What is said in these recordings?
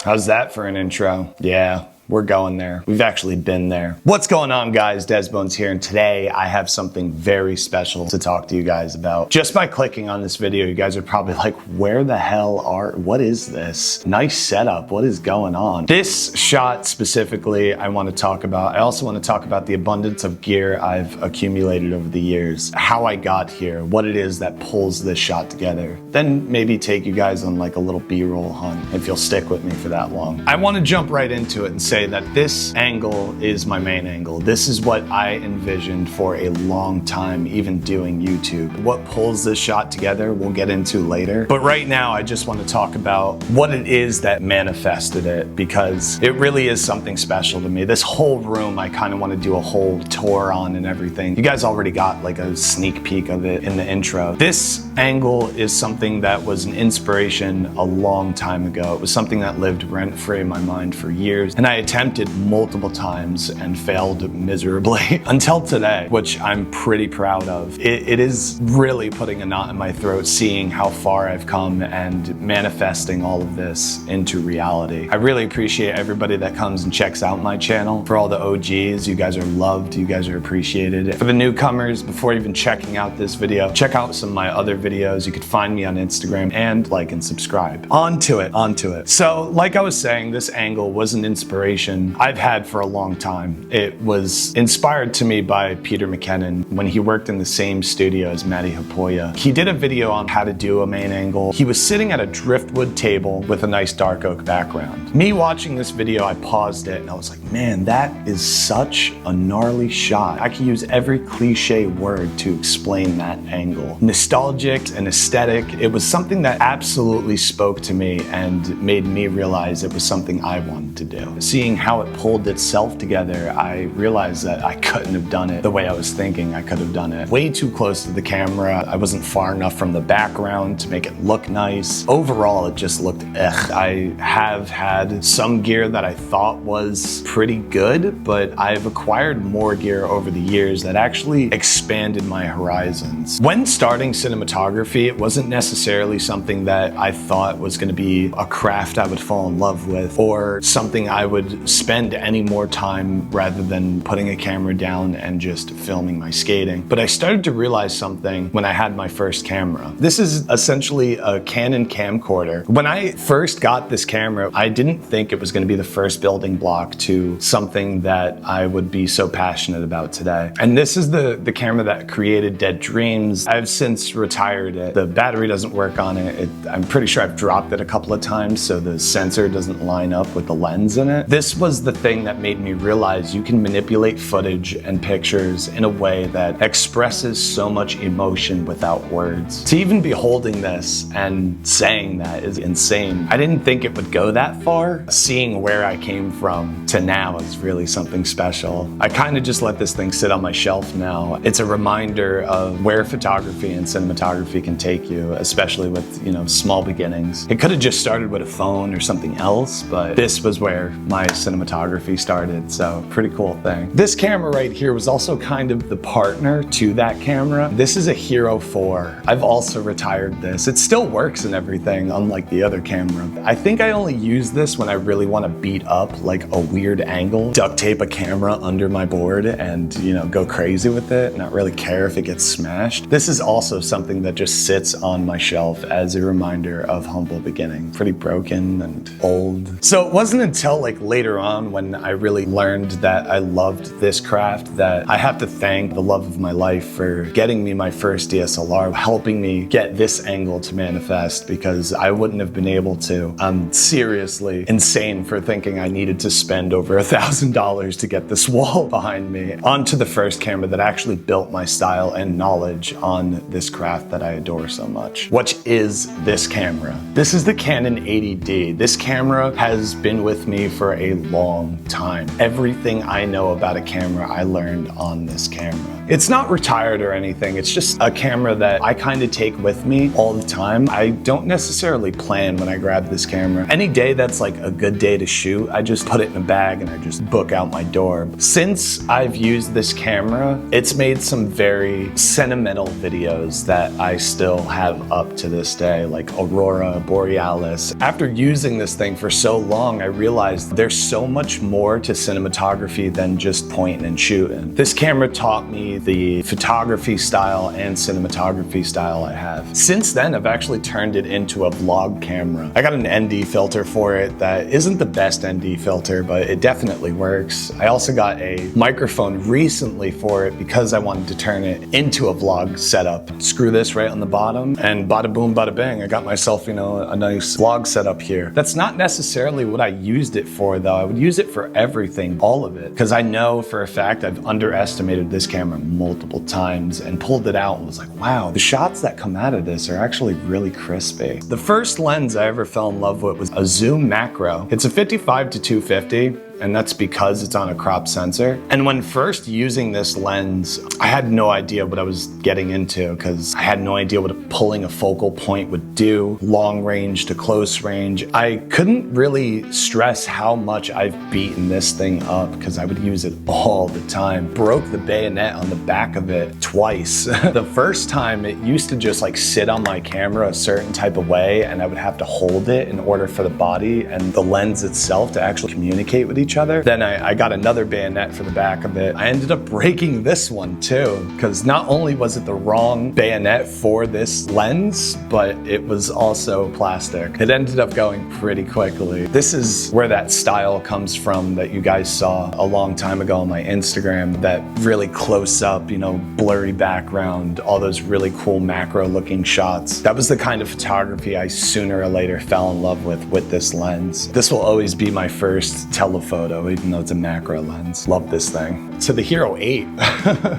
How's that for an intro? Yeah. We're going there. We've actually been there. What's going on, guys? Desbones here, and today I have something very special to talk to you guys about. Just by clicking on this video, you guys are probably like, what is this? Nice setup, what is going on? This shot specifically I want to talk about. I also want to talk about the abundance of gear I've accumulated over the years, how I got here, what it is that pulls this shot together. Then maybe take you guys on like a little B-roll hunt if you'll stick with me for that long. I want to jump right into it and say that this angle is my main angle. This is what I envisioned for a long time, even doing YouTube. What pulls this shot together, we'll get into later. But right now, I just want to talk about what it is that manifested it, because it really is something special to me. This whole room, I kind of want to do a whole tour on and everything. You guys already got like a sneak peek of it in the intro. This angle is something that was an inspiration a long time ago. It was something that lived rent-free in my mind for years, and I attempted multiple times and failed miserably until today, which I'm pretty proud of. It is really putting a knot in my throat seeing how far I've come and manifesting all of this into reality. I really appreciate everybody that comes and checks out my channel. For all the OGs, you guys are loved, you guys are appreciated. For the newcomers, before even checking out this video, check out some of my other videos. You could find me on Instagram and like and subscribe. On to it. So like I was saying, this angle was an inspiration I've had for a long time. It was inspired to me by Peter McKinnon when he worked in the same studio as Matty Hapoya. He did a video on how to do a main angle. He was sitting at a driftwood table with a nice dark oak background. Me watching this video, I paused it and I was like, man, that is such a gnarly shot. I could use every cliche word to explain that angle. Nostalgic and aesthetic. It was something that absolutely spoke to me and made me realize it was something I wanted to do. Seeing how it pulled itself together, I realized that I couldn't have done it the way I was thinking I could have done it. Way too close to the camera. I wasn't far enough from the background to make it look nice. Overall, it just looked I have had some gear that I thought was pretty good, but I've acquired more gear over the years that actually expanded my horizons. When starting cinematography, it wasn't necessarily something that I thought was going to be a craft I would fall in love with or something I would spend any more time rather than putting a camera down and just filming my skating. But I started to realize something when I had my first camera. This is essentially a Canon camcorder. When I first got this camera, I didn't think it was going to be the first building block to something that I would be so passionate about today. And this is the camera that created Dead Dreams. I've since retired it. The battery doesn't work on it. I'm pretty sure I've dropped it a couple of times, so the sensor doesn't line up with the lens in it. This was the thing that made me realize you can manipulate footage and pictures in a way that expresses so much emotion without words. To even be holding this and saying that is insane. I didn't think it would go that far. Seeing where I came from to now is really something special. I kind of just let this thing sit on my shelf now. It's a reminder of where photography and cinematography can take you, especially with, small beginnings. It could have just started with a phone or something else, but this was where my cinematography started, so pretty cool thing. This camera right here was also kind of the partner to that camera. This is a Hero 4. I've also retired this. It still works and everything, unlike the other camera. I think I only use this when I really want to beat up like a weird angle, duct tape a camera under my board and, go crazy with it, not really care if it gets smashed. This is also something that just sits on my shelf as a reminder of humble beginning. Pretty broken and old. So it wasn't until like later on when I really learned that I loved this craft that I have to thank the love of my life for getting me my first DSLR, helping me get this angle to manifest, because I wouldn't have been able to. I'm seriously insane for thinking I needed to spend over $1,000 to get this wall behind me. On to the first camera that actually built my style and knowledge on this craft that I adore so much, which is this camera. This is the Canon 80D. This camera has been with me for a a long time. Everything I know about a camera, I learned on this camera. It's not retired or anything. It's just a camera that I kind of take with me all the time. I don't necessarily plan when I grab this camera. Any day that's like a good day to shoot, I just put it in a bag and I just book out my door. Since I've used this camera, it's made some very sentimental videos that I still have up to this day, like Aurora Borealis. After using this thing for so long, I realized there's so much more to cinematography than just pointing and shooting. This camera taught me the photography style and cinematography style I have. Since then, I've actually turned it into a vlog camera. I got an ND filter for it that isn't the best ND filter, but it definitely works. I also got a microphone recently for it because I wanted to turn it into a vlog setup. Screw this right on the bottom and bada boom, bada bang. I got myself, a nice vlog setup here. That's not necessarily what I used it for though. I would use it for everything, all of it. Because I know for a fact I've underestimated this camera multiple times and pulled it out and was like, wow, the shots that come out of this are actually really crispy. The first lens I ever fell in love with was a Zoom Macro. It's a 55 to 250. And that's because it's on a crop sensor. And when first using this lens, I had no idea what I was getting into because I had no idea what pulling a focal point would do, long range to close range. I couldn't really stress how much I've beaten this thing up because I would use it all the time. Broke the bayonet on the back of it twice. The first time it used to just like sit on my camera a certain type of way and I would have to hold it in order for the body and the lens itself to actually communicate with each other. Then I got another bayonet for the back of it. I ended up breaking this one too, because not only was it the wrong bayonet for this lens, but it was also plastic. It ended up going pretty quickly. This is where that style comes from that you guys saw a long time ago on my Instagram, that really close up, blurry background, all those really cool macro looking shots. That was the kind of photography I sooner or later fell in love with this lens. This will always be my first telephoto, even though it's a macro lens. Love this thing. To the Hero 8.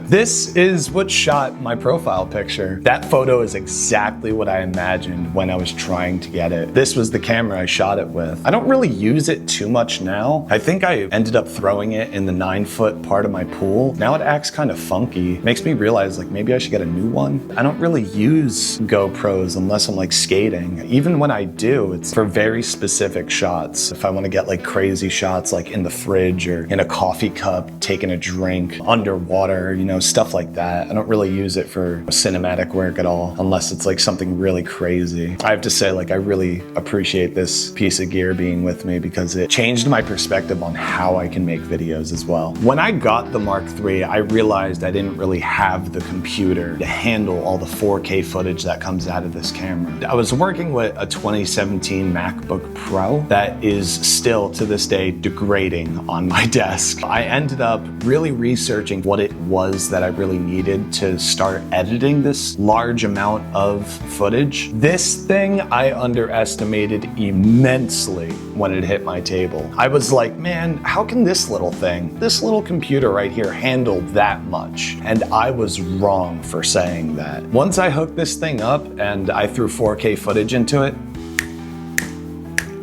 This is what shot my profile picture. That photo is exactly what I imagined when I was trying to get it. This was the camera I shot it with. I don't really use it too much now. I think I ended up throwing it in the 9-foot part of my pool. Now it acts kind of funky. Makes me realize like maybe I should get a new one. I don't really use GoPros unless I'm like skating. Even when I do, it's for very specific shots. If I want to get like crazy shots like in the fridge or in a coffee cup, taking a drink, underwater, stuff like that. I don't really use it for cinematic work at all, unless it's like something really crazy. I have to say, like, I really appreciate this piece of gear being with me because it changed my perspective on how I can make videos as well. When I got the Mark III, I realized I didn't really have the computer to handle all the 4K footage that comes out of this camera. I was working with a 2017 MacBook Pro that is still to this day degrading on my desk. I ended up really researching what it was that I really needed to start editing this large amount of footage. This thing I underestimated immensely when it hit my table. I was like, man, how can this little computer right here handle that much? And I was wrong for saying that. Once I hooked this thing up and I threw 4K footage into it,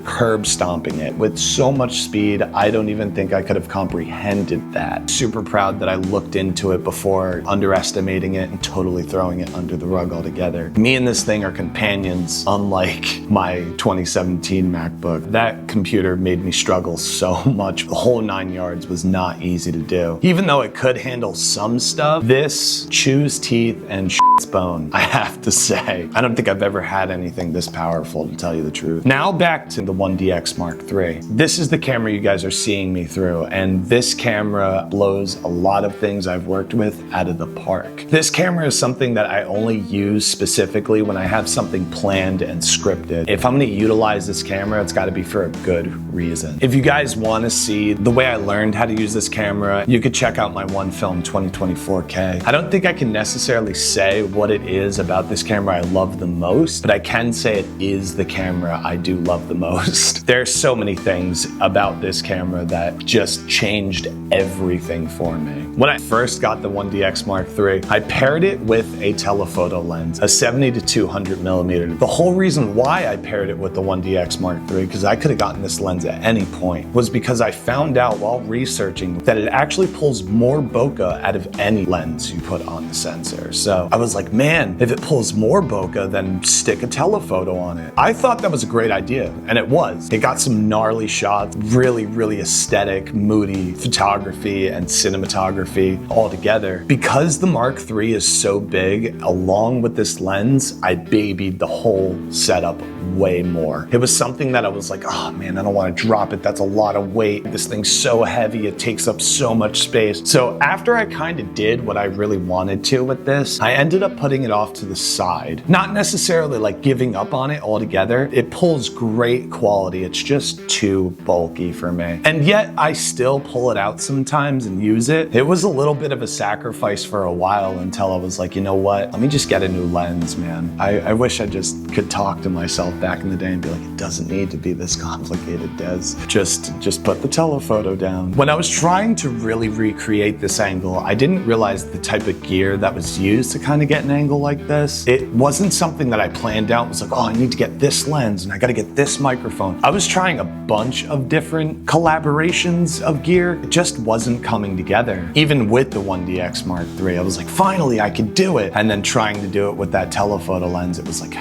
curb stomping it with so much speed, I don't even think I could have comprehended that. Super proud that I looked into it before underestimating it and totally throwing it under the rug altogether. Me and this thing are companions, unlike my 2017 MacBook. That computer made me struggle so much. The whole 9 yards was not easy to do. Even though it could handle some stuff, this chews teeth and shits bone, I have to say. I don't think I've ever had anything this powerful, to tell you the truth. Now back to the 1DX Mark III. This is the camera you guys are seeing me through, and this camera blows a lot of things I've worked with out of the park. This camera is something that I only use specifically when I have something planned and scripted. If I'm gonna utilize this camera, it's gotta be for a good reason. If you guys wanna see the way I learned how to use this camera, you could check out my OneFilm 2020 4K. I don't think I can necessarily say what it is about this camera I love the most, but I can say it is the camera I do love the most. There's so many things about this camera that just changed everything for me. When I first got the 1DX Mark III, I paired it with a telephoto lens, a 70 to 200 millimeter. The whole reason why I paired it with the 1DX Mark III, because I could have gotten this lens at any point, was because I found out while researching that it actually pulls more bokeh out of any lens you put on the sensor. So I was like, man, if it pulls more bokeh, then stick a telephoto on it. I thought that was a great idea, and it was. It got some gnarly shots, really, really aesthetic, moody photography and cinematography all together. Because the Mark III is so big, along with this lens, I babied the whole setup way more. It was something that I was like, oh man, I don't want to drop it. That's a lot of weight. This thing's so heavy. It takes up so much space. So after I kind of did what I really wanted to with this, I ended up putting it off to the side. Not necessarily like giving up on it altogether. It pulls great quality. It's just too bulky for me. And yet I still pull it out sometimes and use it. It was a little bit of a sacrifice for a while until I was like, you know what? Let me just get a new lens, man. I wish I just could talk to myself back in the day and be like, it doesn't need to be this complicated, Des. Just put the telephoto down. When I was trying to really recreate this angle, I didn't realize the type of gear that was used to kind of get an angle like this. It wasn't something that I planned out. It was like, oh, I need to get this lens and I got to get this microphone. I was trying a bunch of different collaborations of gear. It just wasn't coming together. Even with the 1DX Mark III, I was like, finally, I could do it. And then trying to do it with that telephoto lens, it was like,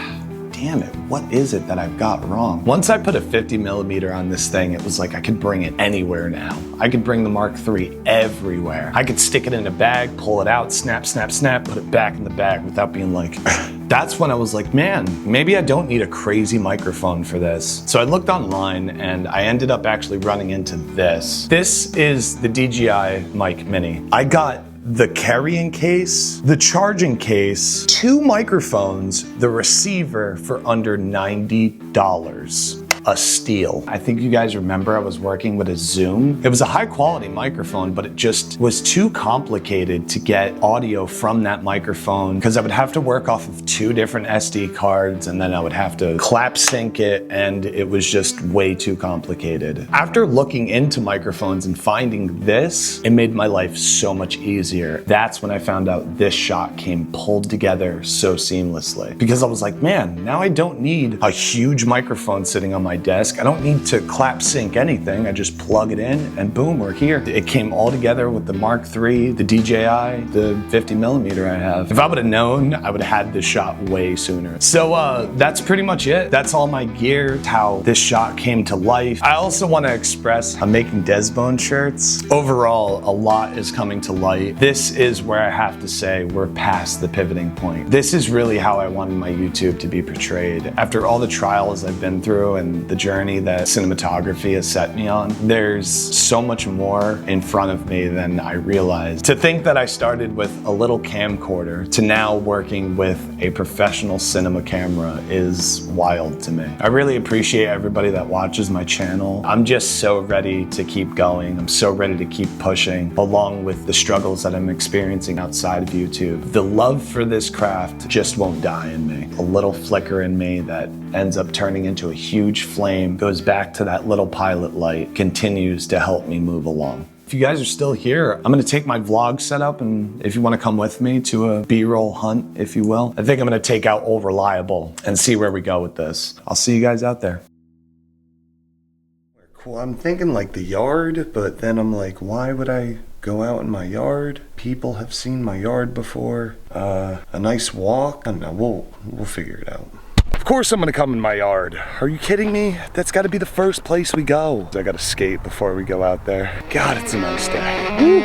damn it, what is it that I've got wrong? Once I put a 50 millimeter on this thing, it was like I could bring it anywhere now. I could bring the Mark III everywhere. I could stick it in a bag, pull it out, snap, snap, snap, put it back in the bag without being like, that's when I was like, man, maybe I don't need a crazy microphone for this. So I looked online and I ended up actually running into this. This is the DJI Mic Mini. I got the carrying case, the charging case, 2 microphones, the receiver for under $90. A steal. I think you guys remember I was working with a Zoom. It was a high quality microphone, but it just was too complicated to get audio from that microphone because I would have to work off of 2 different SD cards and then I would have to clap sync it, and it was just way too complicated. After looking into microphones and finding this, it made my life so much easier. That's when I found out this shot came pulled together so seamlessly, because I was like, man, now I don't need a huge microphone sitting on my desk. I don't need to clap sync anything. I just plug it in and boom, we're here. It came all together with the Mark III, the DJI, the 50 millimeter I have. If I would have known, I would have had this shot way sooner. So that's pretty much it. That's all my gear, how this shot came to life. I also want to express I'm making Desbone shirts. Overall, a lot is coming to light. This is where I have to say we're past the pivoting point. This is really how I wanted my YouTube to be portrayed. After all the trials I've been through and the journey that cinematography has set me on, there's so much more in front of me than I realized. To think that I started with a little camcorder to now working with a professional cinema camera is wild to me. I really appreciate everybody that watches my channel. I'm just so ready to keep going. I'm so ready to keep pushing, along with the struggles that I'm experiencing outside of YouTube. The love for this craft just won't die in me. A little flicker in me that ends up turning into a huge flame, goes back to that little pilot light, continues to help me move along. If you guys are still here, I'm gonna take my vlog setup, and if you wanna come with me to a B-roll hunt, if you will, I think I'm gonna take out Old Reliable and see where we go with this. I'll see you guys out there. Cool, I'm thinking like the yard, but then I'm like, why would I go out in my yard? People have seen my yard before. A nice walk, I don't know, we'll figure it out. Of course I'm gonna come in my yard. Are you kidding me? That's gotta be the first place we go. I gotta skate before we go out there. God, it's a nice day. Woo.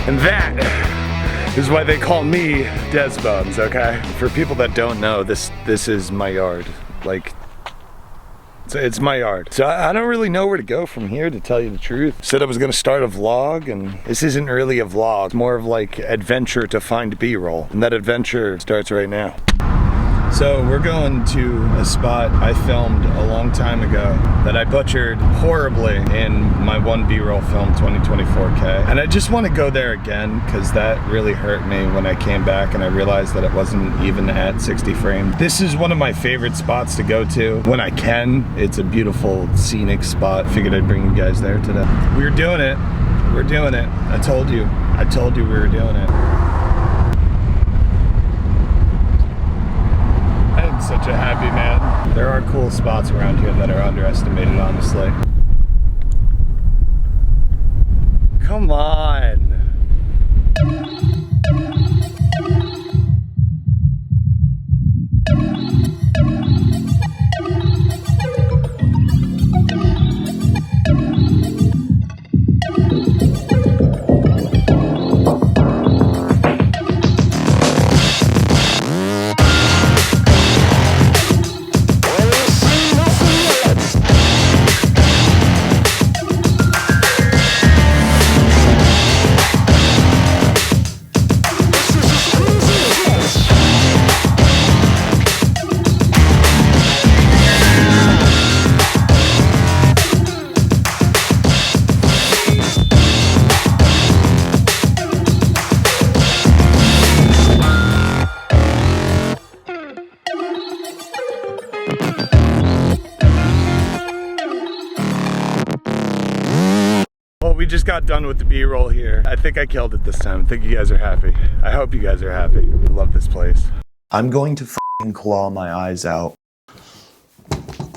And that is why they call me Desbones, okay? For people that don't know, this is my yard. Like, it's my yard. So I don't really know where to go from here, to tell you the truth. Said I was gonna start a vlog, and this isn't really a vlog. It's more of like adventure to find B-roll. And that adventure starts right now. So we're going to a spot I filmed a long time ago that I butchered horribly in my one B-roll film 2024K. And I just want to go there again because that really hurt me when I came back and I realized that it wasn't even at 60 frames. This is one of my favorite spots to go to when I can. It's a beautiful scenic spot. Figured I'd bring you guys there today. We're doing it. We're doing it. I told you we were doing it. I'm such a happy man. There are cool spots around here that are underestimated, honestly. Come on. We just got done with the B-roll here. I think I killed it this time. I think you guys are happy. I hope you guys are happy. I love this place. I'm going to f***ing claw my eyes out.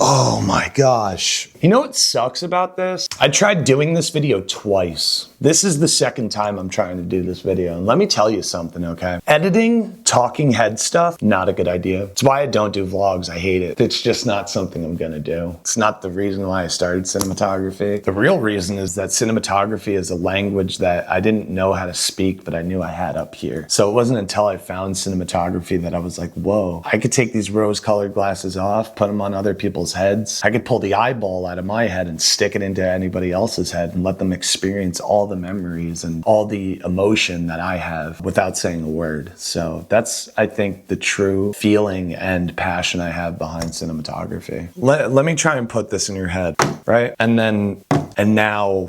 Oh my gosh. You know what sucks about this? I tried doing this video twice. This is the second time I'm trying to do this video. And let me tell you something, okay? Editing talking head stuff, not a good idea. It's why I don't do vlogs. I hate it. It's just not something I'm gonna do. It's not the reason why I started cinematography. The real reason is that cinematography is a language that I didn't know how to speak, but I knew I had up here. So it wasn't until I found cinematography that I was like, whoa, I could take these rose-colored glasses off, put them on other people's heads. I could pull the eyeball out of my head and stick it into anybody else's head and let them experience all the memories and all the emotion that I have without saying a word. So that's, I think, the true feeling and passion I have behind cinematography. Let me try and put this in your head, right? And now,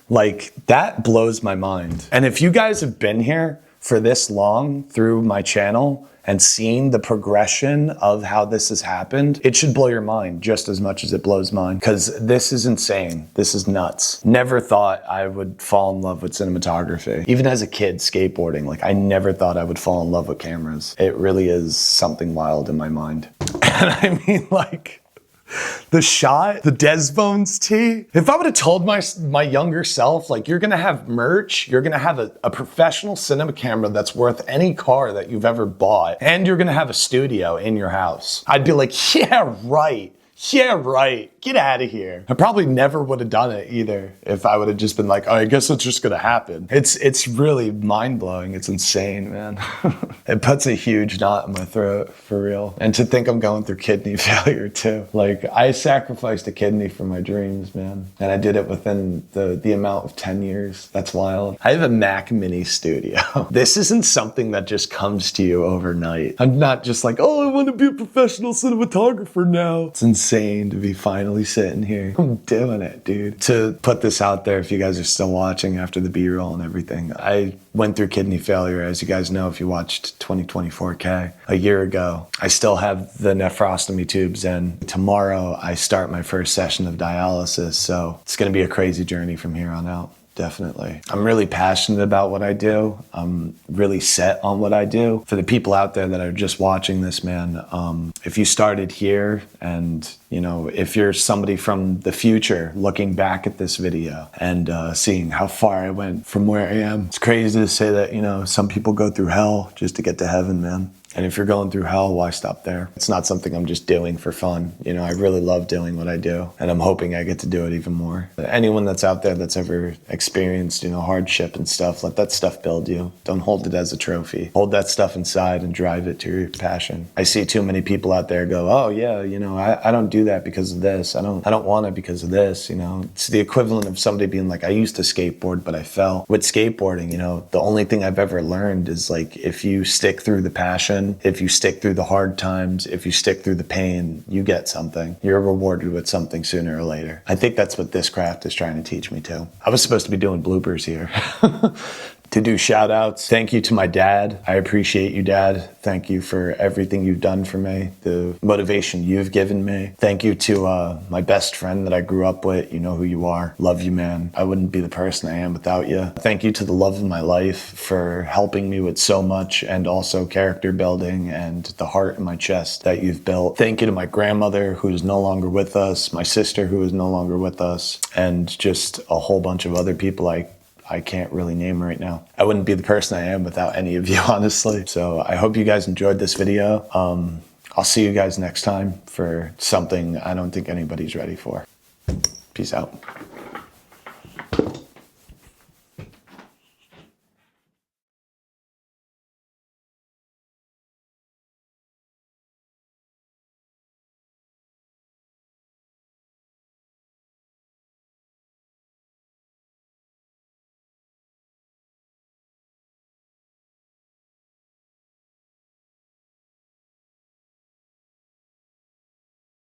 like, that blows my mind. And if you guys have been here for this long through my channel, and seeing the progression of how this has happened, it should blow your mind just as much as it blows mine. Because this is insane. This is nuts. Never thought I would fall in love with cinematography. Even as a kid skateboarding, like I never thought I would fall in love with cameras. It really is something wild in my mind. And I mean, like, the shot, the Desbones tee. If I would have told my younger self, like, you're gonna have merch, you're gonna have a professional cinema camera that's worth any car that you've ever bought, and you're gonna have a studio in your house, I'd be like, yeah, right. Yeah, right. Get out of here. I probably never would have done it either if I would have just been like, oh, I guess it's just gonna happen. It's really mind-blowing. It's insane, man. It puts a huge knot in my throat, for real. And to think I'm going through kidney failure too. Like, I sacrificed a kidney for my dreams, man. And I did it within the amount of 10 years. That's wild. I have a Mac Mini studio. This isn't something that just comes to you overnight. I'm not just like, oh, I want to be a professional cinematographer now. It's insane to be finally sitting here. I'm doing it, dude. To put this out there, if you guys are still watching after the B-roll and everything, I went through kidney failure, as you guys know if you watched 2024K a year ago. I still have the nephrostomy tubes in. Tomorrow I start my first session of dialysis, so it's gonna be a crazy journey from here on out. Definitely. I'm really passionate about what I do. I'm really set on what I do. For the people out there that are just watching this, man, if you started here and, you know, if you're somebody from the future looking back at this video and seeing how far I went from where I am, it's crazy to say that, you know, some people go through hell just to get to heaven, man. And if you're going through hell, why stop there? It's not something I'm just doing for fun. You know, I really love doing what I do, and I'm hoping I get to do it even more. But anyone that's out there that's ever experienced, you know, hardship and stuff, let that stuff build you. Don't hold it as a trophy. Hold that stuff inside and drive it to your passion. I see too many people out there go, oh yeah, you know, I don't do that because of this. I don't want it because of this, you know. It's the equivalent of somebody being like, I used to skateboard, but I fell. With skateboarding, you know, the only thing I've ever learned is like, if you stick through the passion something, if you stick through the hard times, if you stick through the pain, you get something. You're rewarded with something sooner or later. I think that's what this craft is trying to teach me too. I was supposed to be doing bloopers here. To do shout outs, thank you to my dad. I appreciate you, Dad. Thank you for everything you've done for me, the motivation you've given me. Thank you to my best friend that I grew up with. You know who you are. Love you, man. I wouldn't be the person I am without you. Thank you to the love of my life for helping me with so much, and also character building and the heart in my chest that you've built. Thank you to my grandmother, who is no longer with us, my sister, who is no longer with us, and just a whole bunch of other people I can't really name right now. I wouldn't be the person I am without any of you, honestly. So I hope you guys enjoyed this video. I'll see you guys next time for something I don't think anybody's ready for. Peace out.